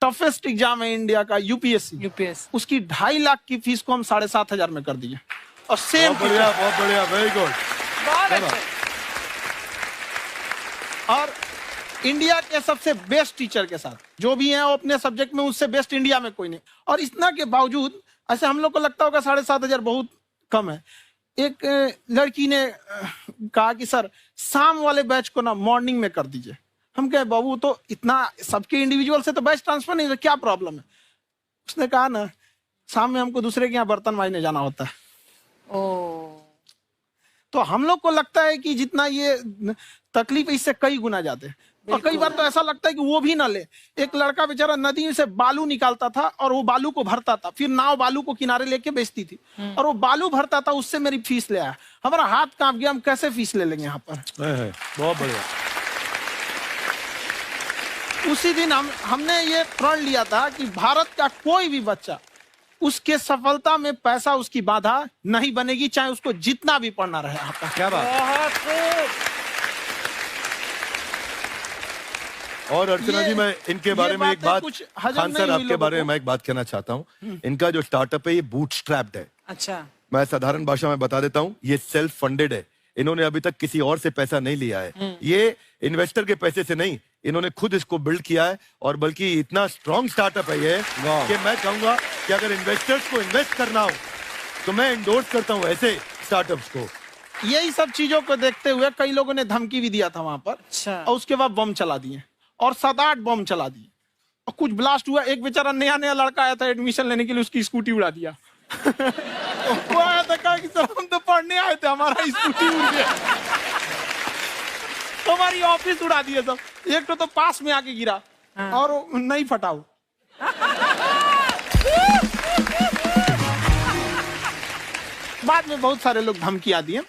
Toughest exam है India का, UPSC, उसकी 2.5 लाख की फीस को हम 7,500 में कर दिए। और सेम बहुत बढ़िया, वेरी गुड। और इंडिया के सबसे बेस्ट टीचर के साथ जो भी हैं वो अपने सब्जेक्ट में उससे बेस्ट इंडिया में कोई नहीं। और इतना के बावजूद ऐसे हम लोग को लगता होगा 7,500 बहुत कम है। एक लड़की ने कहा कि सर शाम वाले बैच को ना मॉर्निंग में कर दीजिए। हम कहे बाबू तो इतना सबके इंडिविजुअल से तो बैच ट्रांसफर नहीं, क्या प्रॉब्लम है? उसने कहा ना शाम में हमको दूसरे के यहाँ बर्तन मांजने जाना होता है। तो हम लोग को लगता है कि जितना ये तकलीफ इससे कई गुना ज्यादा है। और कई बार तो ऐसा लगता है कि वो भी ना ले। एक लड़का बेचारा नदी से बालू निकालता था और वो बालू को भरता था, फिर नाव बालू को किनारे लेके बेचती थी और वो बालू भरता था, उससे मेरी फीस ले आया। हमारा हाथ कांप गया, हम कैसे फीस ले लेंगे यहाँ पर। बहुत बढ़िया। उसी दिन हमने ये प्रण लिया था कि भारत का कोई भी बच्चा उसके सफलता में पैसा उसकी बाधा नहीं बनेगी, चाहे उसको जितना भी पढ़ना रहे। आपका क्या बात। और अर्चना जी, मैं इनके बारे में एक बात, खान सर आपके बारे में मैं एक बात कहना चाहता हूँ। इनका जो स्टार्टअप है ये बूटस्ट्रैप्ड है। अच्छा, मैं साधारण भाषा में बता देता हूँ, ये सेल्फ फंडेड है। इन्होंने अभी तक किसी और से पैसा नहीं लिया है। ये इन्वेस्टर के पैसे से नहीं, इन्होंने खुद इसको बिल्ड किया है। और बल्कि इतना स्ट्रॉन्ग स्टार्टअप है ये कि मैं कहूंगा कि अगर इन्वेस्टर्स को इन्वेस्ट करना हो तो मैं एंडोर्स करता हूँ ऐसे स्टार्टअप्स को। यही सब चीजों को देखते हुए कई लोगों ने धमकी भी दिया था वहां पर। अच्छा। और उसके बाद बम चला दिए और 7-8 बम चला दिए और कुछ ब्लास्ट हुआ। एक बेचारा नया लड़का आया था एडमिशन लेने के लिए, उसकी स्कूटी उड़ा दिया। वो आया था, कहा कि सर हम तो पढ़ने आए थे, हमारा स्कूटी उड़ गया। हमारी ऑफिस उड़ा दिए सब। एक तो पास में आके गिरा और नहीं फटा वो। बाद में बहुत सारे लोग धमकियां दिए,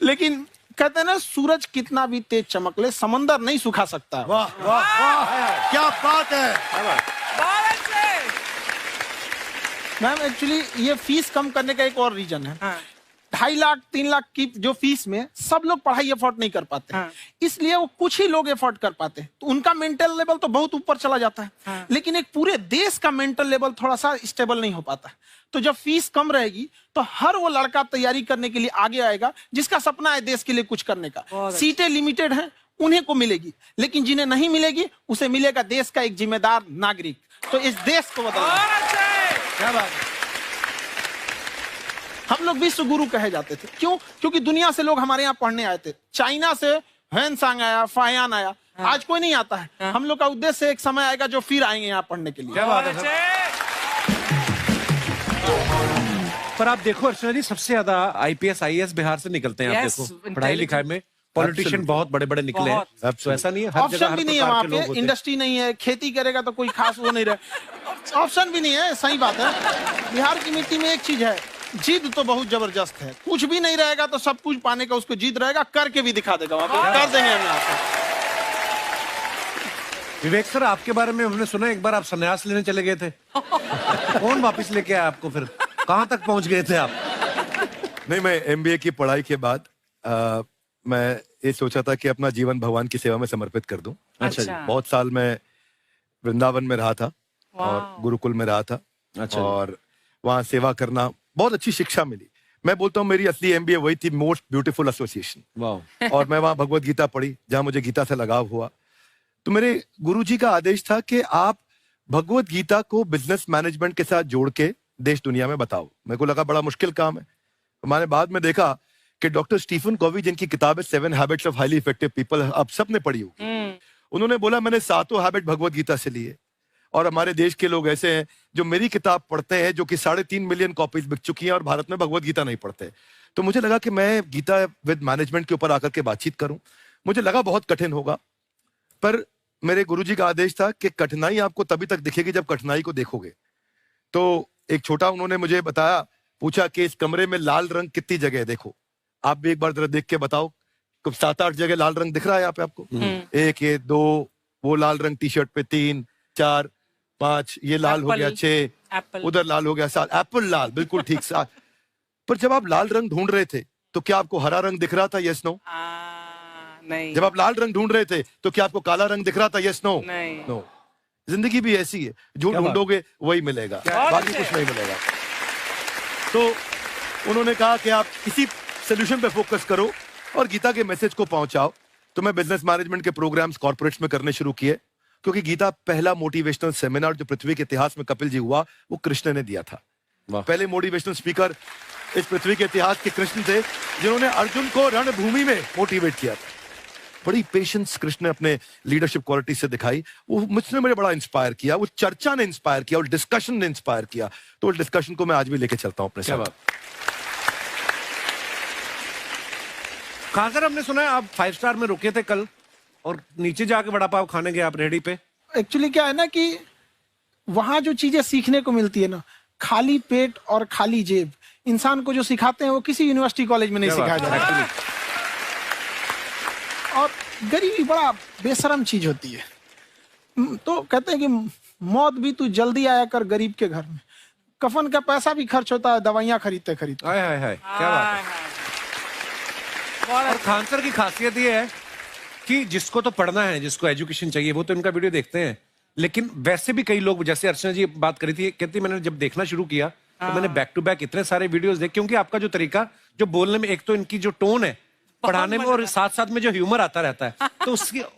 लेकिन कहते हैं ना सूरज कितना भी तेज चमक ले समंदर नहीं सुखा सकता। वाह वाह वाह, क्या बात है। मैम एक्चुअली ये फीस कम करने का एक और रीजन है। 2.5 लाख 3 लाख की जो फीस में सब लोग पढ़ाई अफोर्ड नहीं कर पाते। इसलिए वो कुछ ही लोग अफोर्ड कर पाते हैं, तो उनका मेंटल लेवल तो बहुत ऊपर चला जाता है। लेकिन एक पूरे देश का मेंटल लेवल थोड़ा सा स्टेबल नहीं हो पाता। तो जब फीस कम रहेगी तो हर वो लड़का तैयारी करने के लिए आगे आएगा जिसका सपना है देश के लिए कुछ करने का। सीटें लिमिटेड हैं, उन्हें को मिलेगी, लेकिन जिन्हें नहीं मिलेगी उसे मिलेगा देश का एक जिम्मेदार नागरिक। तो इस देश को बदलना। क्या बात है। हम लोग विश्व गुरु कहे जाते थे, क्यों? क्योंकि दुनिया से लोग हमारे यहाँ पढ़ने आए थे। चाइना से ह्वेनसांग आया, फायान आया, आज कोई नहीं आता है। हम लोग का उद्देश्य एक समय आएगा जो फिर आएंगे यहाँ पढ़ने के लिए। क्या बात है सर। पर आप देखो अर्चना जी, सबसे ज्यादा आईपीएस आईएएस बिहार से निकलते हैं। आप देखो पढ़ाई लिखाई में पॉलिटिशियन बहुत बड़े बड़े निकले हैं। तो ऐसा नहीं है, हर जगह ऑप्शन भी नहीं है वहाँ पे, इंडस्ट्री नहीं है, खेती करेगा तो कोई खास वो नहीं रहे, ऑप्शन भी नहीं है। सही बात है। बिहार की मिट्टी में एक चीज है, जिद तो बहुत जबरदस्त है। कुछ भी नहीं रहेगा तो सब कुछ पाने का उसको जिद रहेगा, करके भी दिखा देगा। वहाँ पे कर देंगे हम यहाँ पे। विवेक सर, आपके बारे में हमने सुना एक बार आप संन्यास लेने चले गए थे। कौन वापस लेके आया आपको? फिर कहाँ तक पहुंच गए थे आप? नहीं, मैं एमबीए की पढ़ाई के बाद मैं ये सोचा था कि अपना जीवन भगवान की सेवा में समर्पित कर दूं। अच्छा जी। बहुत साल मैं वृंदावन में रहा था और गुरुकुल में रहा था। अच्छा। और वहाँ सेवा करना, बहुत अच्छी शिक्षा मिली। मैं बोलता हूँ मेरी असली एमबीए वही थी, मोस्ट ब्यूटीफुल एसोसिएशन। वाह। और मैं वहाँ भगवत गीता पढ़ी, जहाँ मुझे गीता से लगाव हुआ। तो मेरे गुरुजी का आदेश था कि आप भगवत गीता को बिजनेस मैनेजमेंट के साथ जोड़ के देश दुनिया में बताओ। मेरे को लगा बड़ा मुश्किल काम है। मैंने बाद में देखा कि डॉक्टर स्टीफन कॉवी, जिनकी किताब है 7 habits of highly effective people, आप सबने पढ़ी होगी, उन्होंने बोला मैंने 7 हैबिट भगवत गीता से लिए। और हमारे देश के लोग ऐसे हैं जो मेरी किताब पढ़ते हैं, जो कि 3.5 मिलियन कॉपीज बिक चुकी हैं, और भारत में भगवत गीता नहीं पढ़ते। तो मुझे लगा कि मैं गीता विद मैनेजमेंट के ऊपर आकर के बातचीत करूं। मुझे लगा बहुत कठिन होगा, पर मेरे गुरुजी का आदेश था कि कठिनाई आपको तभी तक दिखेगी जब कठिनाई को देखोगे। तो एक छोटा उन्होंने मुझे बताया, पूछा कि इस कमरे में लाल रंग कितनी जगह है, देखो आप भी एक बार जरा देख के बताओ। 7-8 जगह लाल रंग दिख रहा है यहाँ पे आपको? 1 ये 2, वो लाल रंग टी शर्ट पे 3 4 5, ये लाल हो गया 6, उधर लाल हो गया 7, एप्पल लाल, बिल्कुल ठीक 7। पर जब आप लाल रंग ढूंढ रहे थे तो क्या आपको हरा रंग दिख रहा था? Yes no? नहीं। जब आप लाल रंग ढूंढ रहे थे तो क्या आपको काला रंग दिख रहा था? Yes no? नहीं। नो। जिंदगी भी ऐसी है, जो ढूंढोगे वही मिलेगा, बाकी कुछ नहीं मिलेगा। तो उन्होंने कहा कि आप इसी सोल्यूशन पे फोकस करो और गीता के मैसेज को पहुंचाओ। तो मैं बिजनेस मैनेजमेंट के प्रोग्राम्स कॉर्पोरेट्स में करने शुरू किए, क्योंकि गीता पहला मोटिवेशनल सेमिनार जो पृथ्वी के इतिहास में कपिल जी हुआ, वो कृष्ण ने दिया था। पहले मोटिवेशनल स्पीकर इस पृथ्वी के इतिहास के कृष्ण थे, जिन्होंने अर्जुन को रणभूमि में मोटिवेट किया था। बड़ी पेशेंस कृष्ण ने अपने लीडरशिप क्वालिटी से दिखाई, वो मुझसे मुझे बड़ा इंस्पायर किया, वो चर्चा ने इंस्पायर किया और डिस्कशन ने इंस्पायर किया। तो उस डिस्कशन को मैं आज भी लेके चलता हूं अपने साथ। कहां सर, हमने सुना है आप 5 स्टार में रुके थे कल और नीचे जाके वड़ा पाव खाने गए आप रेहड़ी पे। एक्चुअली क्या है ना कि वहां जो चीजें सीखने को मिलती है ना, खाली पेट और खाली जेब इंसान को जो सिखाते हैं वो किसी यूनिवर्सिटी कॉलेज में नहीं सिखाया जाता। और गरीबी बड़ा बेशरम चीज होती है। तो कहते हैं कि मौत भी तू जल्दी आया कर गरीब के घर में, कफन का पैसा भी खर्च होता है दवाइयां खरीदते खरीदते। हाय हाय हाय, क्या बात है। और खान सर की खासियत ये है कि जिसको तो पढ़ना है, जिसको एजुकेशन चाहिए, वो तो इनका वीडियो देखते हैं, लेकिन वैसे भी कई लोग, जैसे अर्चना जी बात करी थी, कहती मैंने जब देखना शुरू किया तो मैंने बैक टू बैक इतने सारे वीडियोस देखे, क्योंकि आपका जो तरीका जो बोलने में, एक तो इनकी जो टोन है पढ़ाने में, और साथ साथ में जो ह्यूमर आता रहता है, तो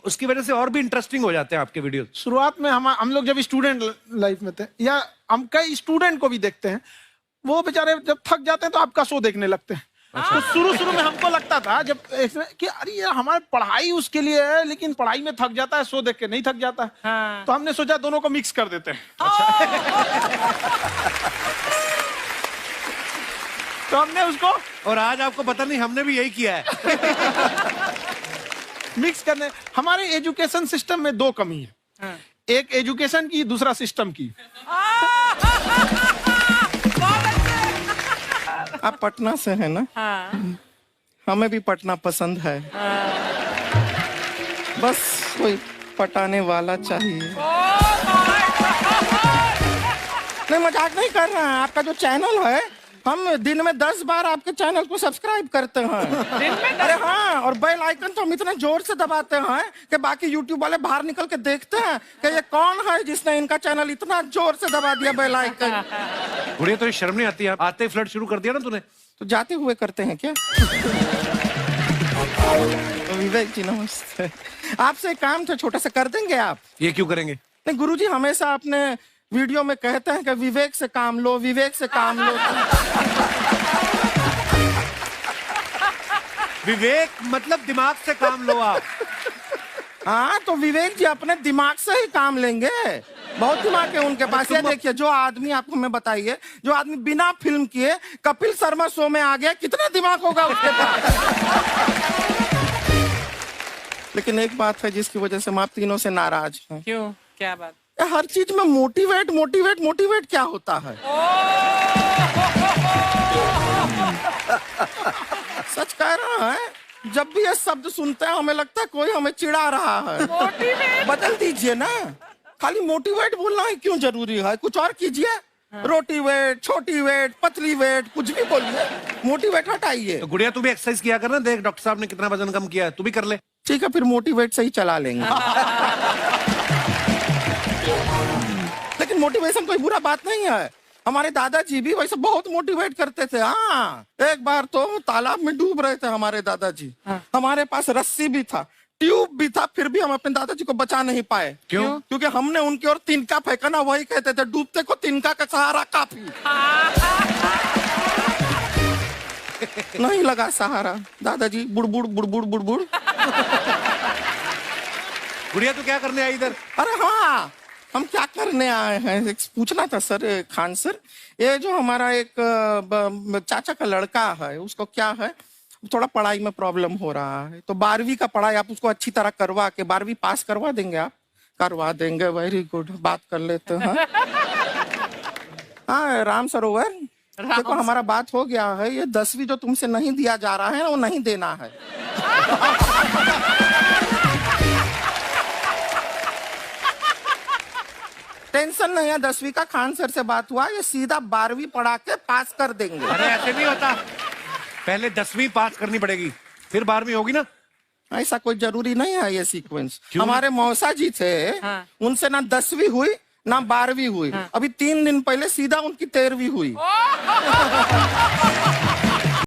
उसकी वजह से और भी इंटरेस्टिंग हो जाते हैं आपके वीडियो। शुरुआत में हम लोग जब स्टूडेंट लाइफ में थे, या हम कई स्टूडेंट को भी देखते हैं, वो बेचारे जब थक जाते हैं तो आपका शो देखने लगते हैं। तो शुरू में हमको लगता था जब कि अरे यार हमारी पढ़ाई उसके लिए है, लेकिन पढ़ाई में थक जाता है, शो देख के नहीं थक जाता है। हाँ। तो हमने सोचा दोनों को मिक्स कर देते हैं। तो हमने उसको, और आज आपको पता नहीं हमने भी यही किया है। मिक्स करने। हमारे एजुकेशन सिस्टम में 2 कमी है। हाँ। एक एजुकेशन की, दूसरा सिस्टम की। आप पटना से हैं ना? हाँ। हमें भी पटना पसंद है। हाँ। बस कोई पटाने वाला चाहिए। नहीं, मजाक नहीं कर रहे हैं। आपका जो चैनल है, हम दिन में 10 बार आपके चैनल को सब्सक्राइब करते हैं। दिन में? अरे हाँ, और बेल आइकन तो हम इतना जोर से दबाते हैं कि बाकी यूट्यूब वाले बाहर निकल के देखते हैं कि ये कौन है जिसने इनका चैनल इतना जोर से दबा दिया बेल आइकन। बुढ़िया, तो शर्म नहीं आती? आते ही फ्लर्ट शुरू कर दिया ना तूने। तो जाते हुए करते हैं क्या? विवेक जी नमस्ते। आपसे काम था छोटा सा, कर देंगे आप? ये क्यों करेंगे? नहीं, गुरुजी हमेशा अपने वीडियो में कहते हैं कि विवेक से काम लो, विवेक से काम लो। विवेक मतलब दिमाग से काम लो आप। हाँ, तो विवेक जी अपने दिमाग से ही काम लेंगे। बहुत दिमाग है उनके पास। ये देखिए, जो आदमी, आपको मैं बताइए, जो आदमी बिना फिल्म किए कपिल शर्मा शो में आ गया, कितना दिमाग होगा उसके पास। लेकिन एक बात है जिसकी वजह से हम आप तीनों से नाराज हैं। क्यों? क्या बात? हर चीज में मोटिवेट मोटिवेट मोटिवेट क्या होता है? सच कह रहा है, जब भी ये शब्द सुनते हैं हमें लगता है कोई हमें चिढ़ा रहा है। मोटिवेट बदल दीजिए ना, खाली मोटिवेट बोलना ही क्यों जरूरी है? कुछ और कीजिए। रोटी वेट, छोटी वेट, पतली वेट, कुछ भी बोलिए, मोटिवेट हटाइए। तो गुड़िया, तू भी एक्सरसाइज किया कर ना, देख डॉक्टर साहब ने कितना वजन कम किया है, तू भी कर ले। ठीक है, फिर मोटिवेट से ही चला लेंगे। लेकिन मोटिवेशन कोई बुरा बात नहीं है। हमारे दादाजी भी वैसे बहुत मोटिवेट करते थे। हाँ, एक बार तो तालाब में डूब रहे थे हमारे दादाजी। हाँ। हमारे पास रस्सी भी था, ट्यूब भी था, फिर भी हम अपने दादाजी को बचा नहीं पाए। क्यों? क्योंकि हमने उनकी ओर तिनका फेंका ना, वही कहते थे डूबते को तिनका का सहारा काफी। नहीं लगा सहारा, दादाजी बुड़बुड़ बुड़बुड़ बुड़बुड़। गुड़िया, तू क्या करने आई इधर? अरे हाँ, हम क्या करने आए हैं एक पूछना था सर, खान सर। ये जो हमारा एक चाचा का लड़का है, उसको क्या है, थोड़ा पढ़ाई में प्रॉब्लम हो रहा है। तो 12वीं का पढ़ाई आप उसको अच्छी तरह करवा के 12वीं पास करवा देंगे आप? करवा देंगे, वेरी गुड, बात कर लेते हैं। हाँ, राम सरोवर, देखो हमारा बात हो गया है। ये 10वीं जो तुमसे नहीं दिया जा रहा है वो नहीं देना है। टेंशन नहीं है, 10वीं का खान सर से बात हुआ, ये सीधा 12वीं पढ़ा के पास कर देंगे। अरे ऐसे नहीं होता, पहले 10वीं पास करनी पड़ेगी, फिर 12वीं होगी ना। ऐसा कोई जरूरी नहीं है ये सीक्वेंस। हमारे मौसा जी थे, उनसे ना 10वीं हुई ना 12वीं हुई, अभी 3 दिन पहले सीधा उनकी 13वीं हुई।